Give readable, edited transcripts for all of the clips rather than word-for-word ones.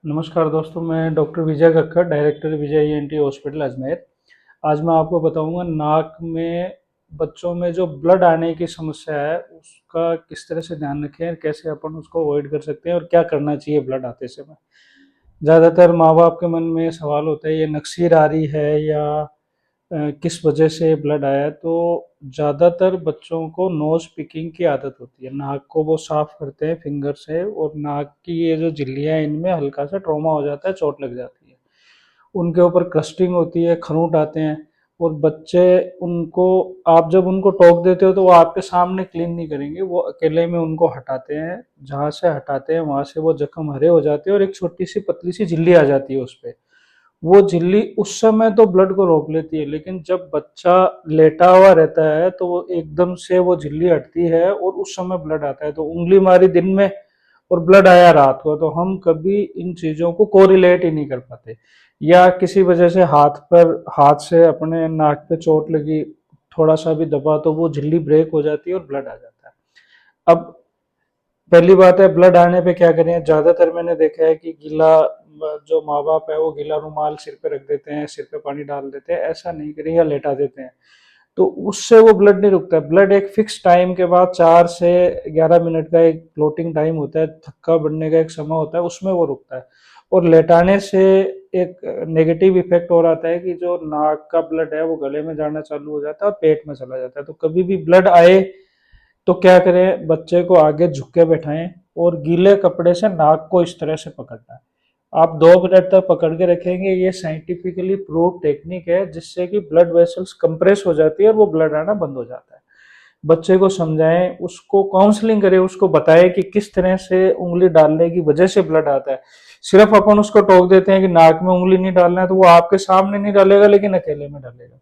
नमस्कार दोस्तों, मैं डॉक्टर विजय कक्कड़, डायरेक्टर विजय ईएनटी हॉस्पिटल अजमेर। आज मैं आपको बताऊंगा नाक में बच्चों में जो ब्लड आने की समस्या है उसका किस तरह से ध्यान रखें और कैसे अपन उसको अवॉइड कर सकते हैं और क्या करना चाहिए ब्लड आते समय। ज़्यादातर माँ बाप के मन में सवाल होता है ये नक्सीर आ रही है या किस वजह से ब्लड आया। तो ज़्यादातर बच्चों को नोज़ पिकिंग की आदत होती है, नाक को वो साफ करते हैं फिंगर से और नाक की ये जो झिल्लियाँ हैं इनमें हल्का सा ट्रॉमा हो जाता है, चोट लग जाती है, उनके ऊपर क्रस्टिंग होती है, खरोंट आते हैं। और बच्चे उनको, आप जब उनको टोक देते हो तो वो आपके सामने क्लीन नहीं करेंगे, वो अकेले में उनको हटाते हैं, जहाँ से हटाते हैं वहां से वो जख्म हरे हो जाते हैं और एक छोटी सी पतली सी झिल्ली आ जाती है उस पर। वो झिल्ली उस समय तो ब्लड को रोक लेती है, लेकिन जब बच्चा लेटा हुआ रहता है तो वो एकदम से वो झिल्ली हटती है और उस समय ब्लड आता है। तो उंगली मारी दिन में और ब्लड आया रात को, तो हम कभी इन चीजों को कोरिलेट ही नहीं कर पाते। या किसी वजह से हाथ से अपने नाक पे चोट लगी, थोड़ा सा भी दबा तो वो झिल्ली ब्रेक हो जाती है और ब्लड आ जाता है। अब पहली बात है, ब्लड आने पे क्या करें। ज्यादातर मैंने देखा है कि गीला, जो माँ बाप है वो गीला रुमाल सिर पे रख देते हैं, सिर पे पानी डाल देते हैं, ऐसा नहीं करें, या लेटा देते हैं। तो उससे वो ब्लड नहीं रुकता है। ब्लड एक फिक्स टाइम के बाद 4 से 11 मिनट का एक फ्लोटिंग टाइम होता है, थक्का बढ़ने का एक समय होता है, उसमें वो रुकता है। और लेटाने से एक नेगेटिव इफेक्ट और आता है कि जो नाक का ब्लड है वो गले में जाना चालू हो जाता है और पेट में चला जाता है। तो कभी भी ब्लड आए तो क्या करें, बच्चे को आगे झुक के बैठाएं और गीले कपड़े से नाक को इस तरह से पकड़ना है। आप 2 मिनट तक पकड़ के रखेंगे, ये साइंटिफिकली प्रूव टेक्निक है, जिससे कि ब्लड वेसल्स कंप्रेस हो जाती है और वो ब्लड आना बंद हो जाता है। बच्चे को समझाएं, उसको काउंसलिंग करें, उसको बताएं कि किस तरह से उंगली डालने की वजह से ब्लड आता है। सिर्फ अपन उसको टोक देते हैं कि नाक में उंगली नहीं डालना है, तो वो आपके सामने नहीं डालेगा लेकिन अकेले में डालेगा।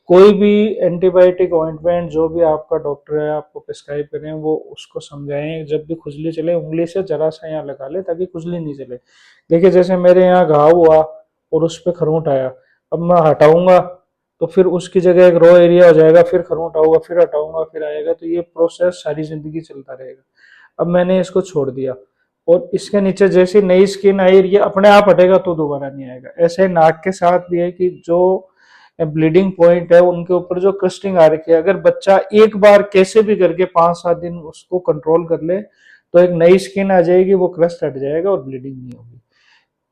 कोई भी एंटीबायोटिक ऑइंटमेंट जो भी आपका डॉक्टर है आपको प्रिस्क्राइब करें, वो उसको समझाएं, जब भी खुजली चले उंगली से जरा सा यहाँ लगा ले ताकि खुजली नहीं चले। देखिए जैसे मेरे यहाँ घाव हुआ और उस पर खरोंट आया, अब मैं हटाऊंगा तो फिर उसकी जगह एक रो एरिया हो जाएगा, फिर खरोंट आऊंगा, फिर हटाऊंगा, फिर आएगा, तो ये प्रोसेस सारी जिंदगी चलता रहेगा। अब मैंने इसको छोड़ दिया और इसके नीचे जैसे नई स्किन आई, ये अपने आप हटेगा तो दोबारा नहीं आएगा। ऐसे नाक के साथ भी है कि जो ब्लीडिंग पॉइंट है उनके ऊपर जो क्रस्टिंग आ रखी है, अगर बच्चा एक बार कैसे भी करके 5-7 दिन उसको कंट्रोल कर ले तो एक नई स्किन आ जाएगी, वो क्रस्ट हट जाएगा और ब्लीडिंग नहीं होगी।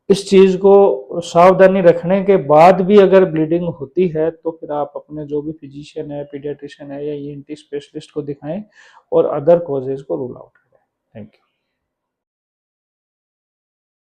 इस चीज को सावधानी रखने के बाद भी अगर ब्लीडिंग होती है तो फिर आप अपने जो भी फिजिशियन है, पीडियाट्रिशियन है या ईएनटी स्पेशलिस्ट को दिखाएं और अदर कॉजेज को रूल आउट करें। Thank you.